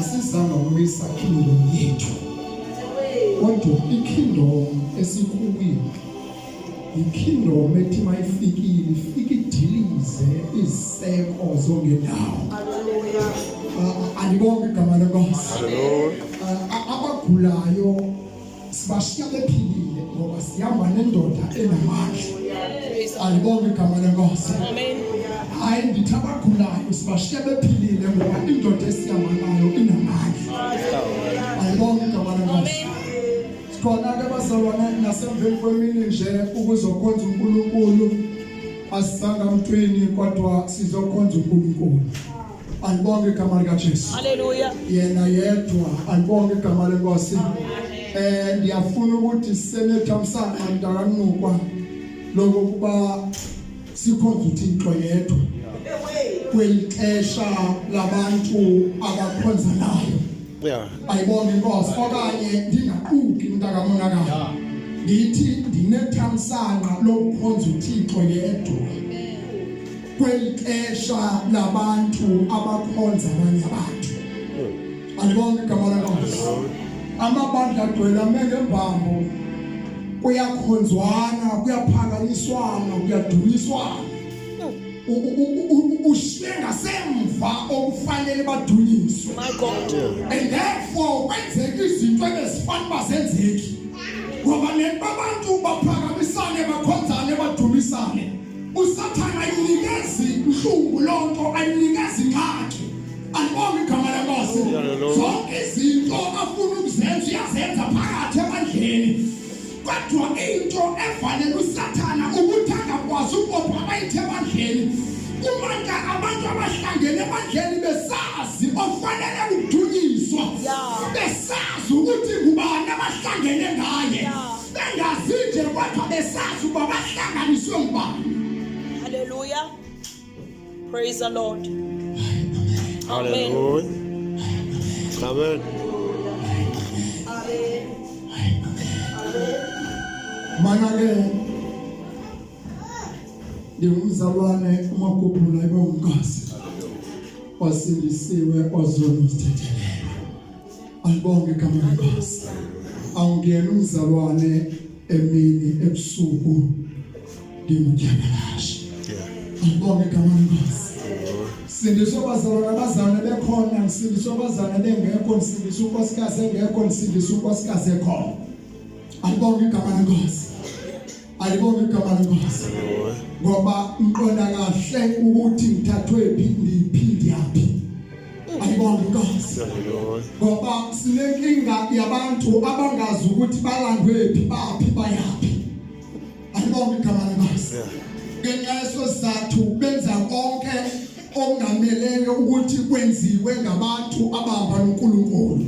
asizama umisa kingdom yethu kodwa ikingdom esikuyo ikingdom ethi mayifikile ifike idilize iziseko zongendawo. Hallelujah. Alibonge igama lenkosi. Hallelujah. Abagulayo sibashiya bephilile ngoba sihamba nendoda enamandla. Alibonge igama lenkosi. Amen. Hayi ndithi abagulayo sibashiya bephilile ngoba indoda esihamba nayo inamandla. Alibonge igama lenkosi. Khona ke bazalwana nasemveni kwemini nje ukuzokhonza uNkulunkulu asisanga mthweni kodwa sizokhonza uNkulunkulu. Alibonge igama lika Jesu. Hallelujah. Yena yedwa alibonge igama lenkosi. Ndiyafuna ukuthi senethamsana mntakanukwa lokuba sikhonza uThixo yedwa kwelixesha labantu abakhonza nayo. Yeah. Ayibonge inkosi okanye ndingaquki mntakamonakala. Ndithi ndinethamsana lokukhonza uThixo yedwa kwelixesha labantu abakhonza abanye abantu. Alibonge igama lenkosi. Amabandla agcwele amengembambo kuyakhonzwana kuyaphakanyiswana kuyadunyiswana. Ushiye ngasemva okufanele badunyiswe. My God. And therefore kwenzeka izinto ezifana bazenzeki ngoba abantu baphakamisane bakhonzane badumisane. Usathana ayinikezi inhlungu lonto ayinikezi ingxaki. Alibonge igama lenkosi. Zonke izinto afuna ukuzenza uyazenza phakathi ebandleni. Kodwa into efanele usathana ukuthi angakwazi ukubopha abayithe ebandleni. Kumanje abantu abahlangene ebandleni besazi ofanele ukudunyiswa. Besazi ukuthi ngubani abahlangene ngaye. Bengazi nje kodwa besazi ukuba bahlanganiswe ngubani. Hallelujah. Praise the Lord. Hallelujah. Amen. Manake ngumzalwane umakhuphula ibongazi wasindisiwe ozonithetheleyo. Alibonge igama lenkosi. Awungena umzalwane emini ebusuku ngimtyabalashi. Alibonge igama lenkosi. Sindiswa bazalwane abazalwane bekhona, sindiswa abazalwane bengekho, sindiswa unkosikazi engekho, sindiswa unkosikazi ekhona. Alibonge igama lenkosi. Alibonge igama lenkosi. Ngoba mqonda kahle ukuthi ngithathwe phi ndiphinde yaphi. Alibonge inkosi. Ngoba sinenkinga yabantu abangazi ukuthi balandwe phi baphi bayaphi. Alibonge igama lenkosi. Ngenxa sizathu benza konke okungameleke ukuthi kwenziwe ngabantu abahamba noNkulunkulu.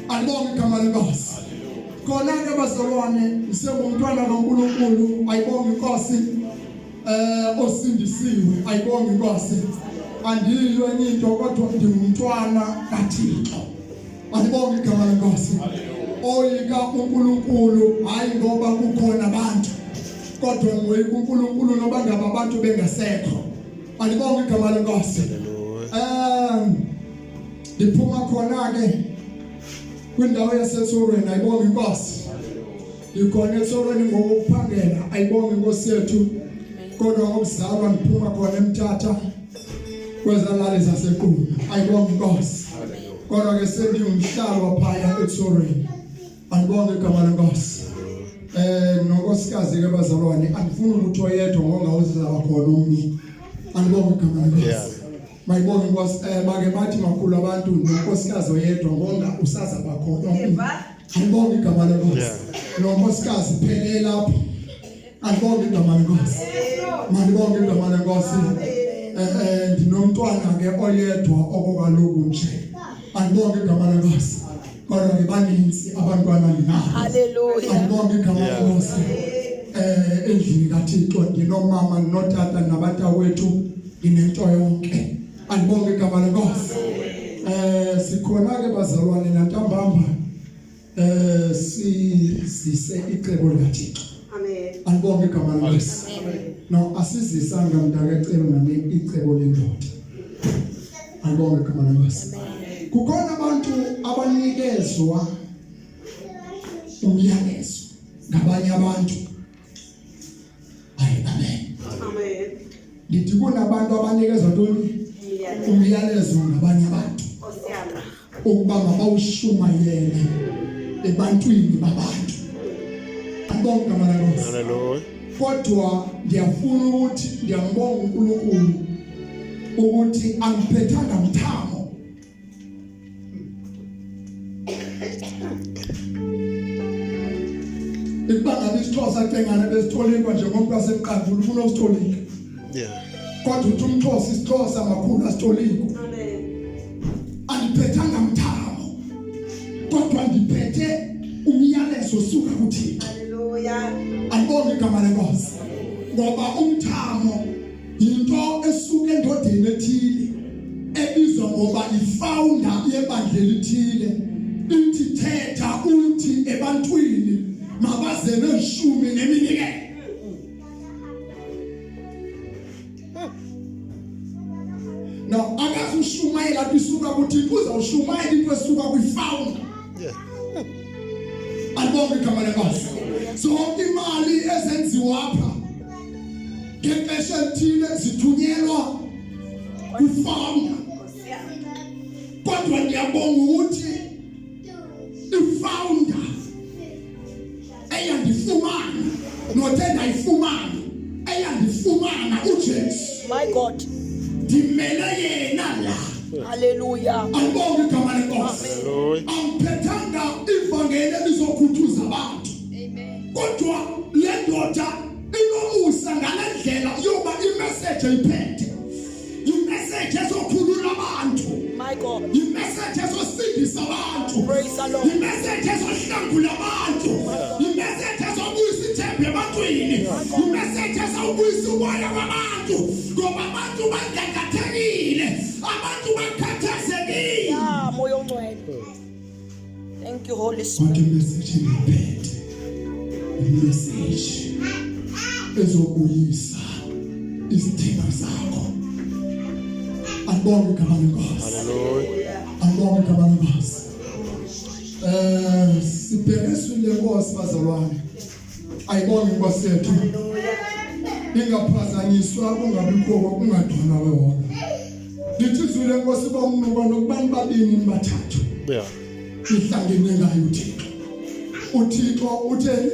Alibonge igama lenkosi. Khona ke bazalwane sengumntwana kaNkulunkulu ayibonge inkosi osindisiwe ayibonge inkosi andiyo enye into kodwa ndingumntwana kaThixo. Alibonge igama lenkosi. Oyika uNkulunkulu hayi ngoba kukhona abantu kodwa ngoyika uNkulunkulu noba ngaba abantu bengasekho. Alibonge igama lenkosi. Ndiphuma khona ke kwindawo yaseTsorweni ayibonge inkosi. Ikhona eTsorweni ngokuphangela ayibonge inkosi yethu. Kodwa ngokuzalwa ndiphuma khona eMthatha kwezalali zaseQunu ayibonge inkosi. Kodwa ke sengumhlalo phaya eTsorweni. Ayibonge igama lenkosi. Nonkosikazi ke bazalwane andifuni lutho yedwa ngoba uzaba khona umni. Ayibonge igama lenkosi. Mayibonge inkosi bake bathi makhulu abantu nonkosikazi oyedwa ngonga usaza bakhona. Ayibonge igama lenkosi. Nonkosikazi phele lapho. Ayibonge igama lenkosi. Malibonge igama lenkosi. Ndinomntwana ke oyedwa okokaloku nje. Ayibonge igama lenkosi. Kodwa ngibaninzi abantwana nginabo. Hallelujah. Ayibonge igama lenkosi. Endlini kaThixo nginomama notata nabatawethu nginento yonke. Alibonge igama lenkosi. Sikhona ke bazalwane nantambamba sizise icebo likaThixo. Amen. Alibonge igama lenkosi. No asizisanga mntaka ecebo nami icebo lendoda. Alibonge igama lenkosi. kukhona abantu abanikezwa umyalezo ngabanye abantu. Amen. Amen. Ndithi kunabantu abanikezwa ntoni? Umyalezo ngabanye abantu. Ukuba mabawushumayele ebantwini babantu. Abonke amalalo. Hallelujah. Kodwa ngiyafuna ukuthi ngiyambonga uNkulunkulu ukuthi angiphethanga mthamo. Ibanga lesixhosa kengana besitholikwa njengomuntu waseqandulu ufuna usitholika. Yeah. Kodwa uthi umXhosa isixhosa makhulu asitholiko. Angiphethanga mthamo. Kodwa ngiphethe umyalezo osuka kuThixo. Hallelujah. Angibonge igama lenkosi. Ngoba umthamo into esuka endodeni ethile ebizwa ngoba ifounder yebandla elithile. Ithi thetha uthi ebantwini mabaze neshumi neminikelo. No, akazushumayela bisuka kuThixo uzawushumayela into esuka kwifounder. Yeah. Angibonge igama lenkosi. So imali ezenziwa apha ngexesha elithile zithunyelwa kwifounder. Kodwa ngiyabonga ukuthi ifounder eyandifumana nothenda ayifumana eyandifumana uJesu. My God. Ndimele yena la. Hallelujah. Angibonge igama lenkosi. Hallelujah. Angiphetanga ivangeli elizokhuthuza abantu. Amen. Kodwa le ndoda inomusa ngalendlela yoba imessage ayiphethe. Imessage ezokhulula abantu. My God. Imessage ezosindisa abantu. Praise the Lord. Imessage ezohlangula abantu. Imessage ezobuyisa ithemba ebantwini. Imessage ezobuyisa umoya wabantu. Ngoba abantu badlakathekile. Abantu bakhathazekile. Yeah, moyo ongcwele. Thank you, Holy What Spirit. message ngiphethe? Message ezobuyisa isithemba sakho. Angibonge igama lenkosi. Hallelujah. Angibonge igama lenkosi. Sibhekisile Nkosi bazalwane. Ayibonge Nkosi yethu. Ningaphazanyiswa kungabikho kungadona wewona. Lithi izwile Nkosi bomnuka nokubani babini bathathu. Yeah. Ihlangene ngayo uThixo. uThixo utheni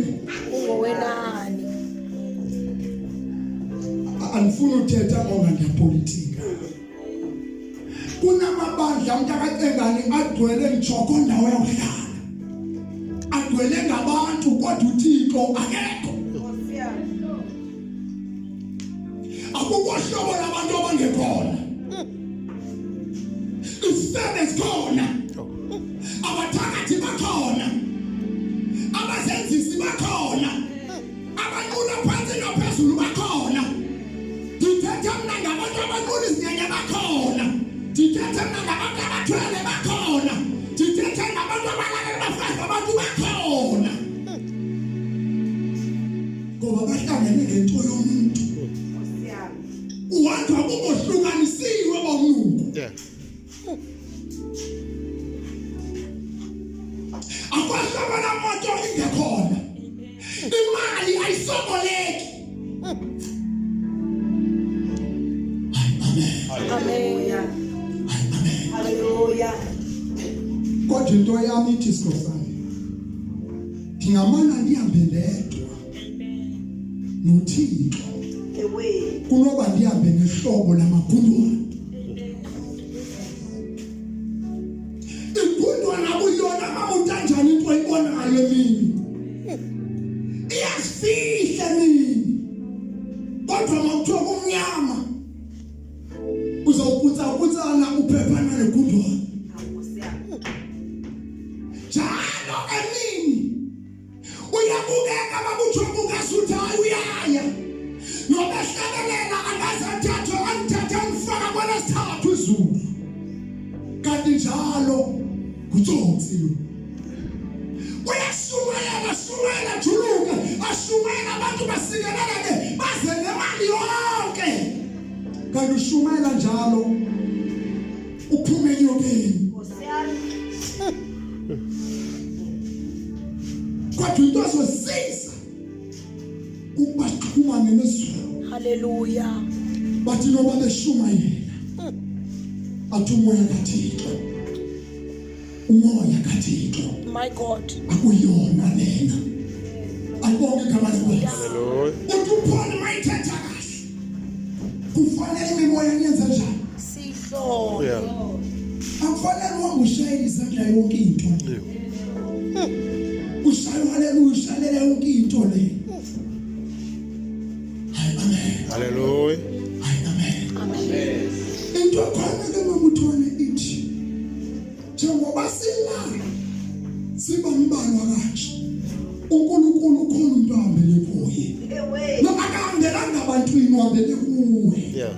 Ungowenani. anifuna uthetha ngoba ngiyapolitika. Kunamabandla mntakaCengane agcwele njoko ndawo yakhona. Agcwele ngabantu kodwa uThixo akekho. Akukho hlobo labantu abangekhona. Isebenzi khona. Abathakathi bakhona. Abasenzisi bakhona. Abanqula phansi naphezulu bakhona. Dithetha mina ngabantu abanqula izinyanya bakhona. Dithetha mina ngabantu abathwele bakhona. Dithetha ngabantu abalala bafazi abantu bakhona. Ngoba bahlangene ngento yomuntu. Uwantu akubohlukanisiwe bomuntu. Yeah. Akwasabana moto ingekhona. Imali ayisoboleki. Amen. Amen. Hallelujah. Kodwa into yami ithi sikhosana. Ngingamana ndihambe ndedwa. NoThixo. Kunoba ndihambe nehlobo lamagundwana. Igundwana kuyona mamutanjani into oyibonayo emini. Iyasifihla emini. Kodwa mawuthiwa kumnyama uzawuphutsa uphephana negundwana. Njalo emini uyabukeka babuthiwa kungasuthayo uyaya. Nobehlabelela angaze athathe amfaka kwelesithathu izulu. Kanti njalo kutsotsi lo. Uyashumayela juluka, ashumayela abantu basikeleleke baze nemali yonke. Kanti ushumayela njalo uphume enyokeni. kodwa into azosiza ukuba siqhumane nezulu. Hallelujah. Bathi noma beshumayela athi umoya kaThixo, umoya kaThixo My God. akuyona lena. Ayibonge igama lenkosi. Hallelujah. Uthi uPaul mayithetha kahle kufanele imimoya yenze njani? Sihlole. Yeah. Akufanele wangushaye izandla yonke into. Yeah. Ushaye haleluya, ushalela yonke into le. Hayi amen. Hallelujah. Hayi amen. Amen. Into khona ke mamuthwane ithi njengoba sila siba mbalwa kanje uNkulunkulu khona umuntu ahambele kuye. Noma akahambelanga abantwini uhambele kuwe. Yeah.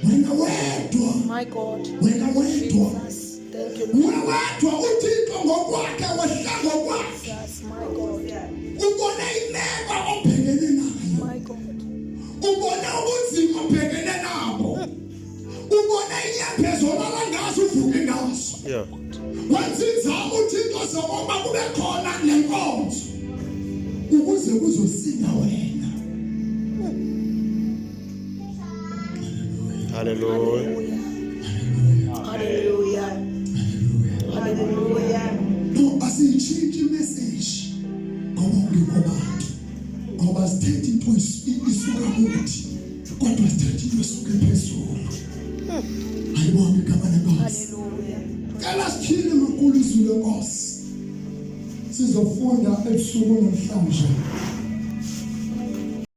Wena wedwa. My God. Wena wedwa. Jesus. Thank you, Lord. Wena wedwa uThixo ngokwakhe wehla ngokwakhe. Jesus. My God. Ubona imeko obhekene nayo. My God. Ubona ubunzima obhekene nabo. Ubona inyembezi olala ngazo uvuke ngazo. Yeah. Wenza inzamo uThixo zokuba kube khona lenkonzo ukuze kuzosinda wena. Hallelujah. Hallelujah. Hallelujah. No, asiyitshintshi imessage ngoba ungekho bantu. Ngoba sithethe into isuka kuthi kodwa sithethe into esuka phezulu. Ayibonge igama lenkosi. Hallelujah. Kala sikhile makhulu izwi lenkosi. Sizofunda ebusuku namhlanje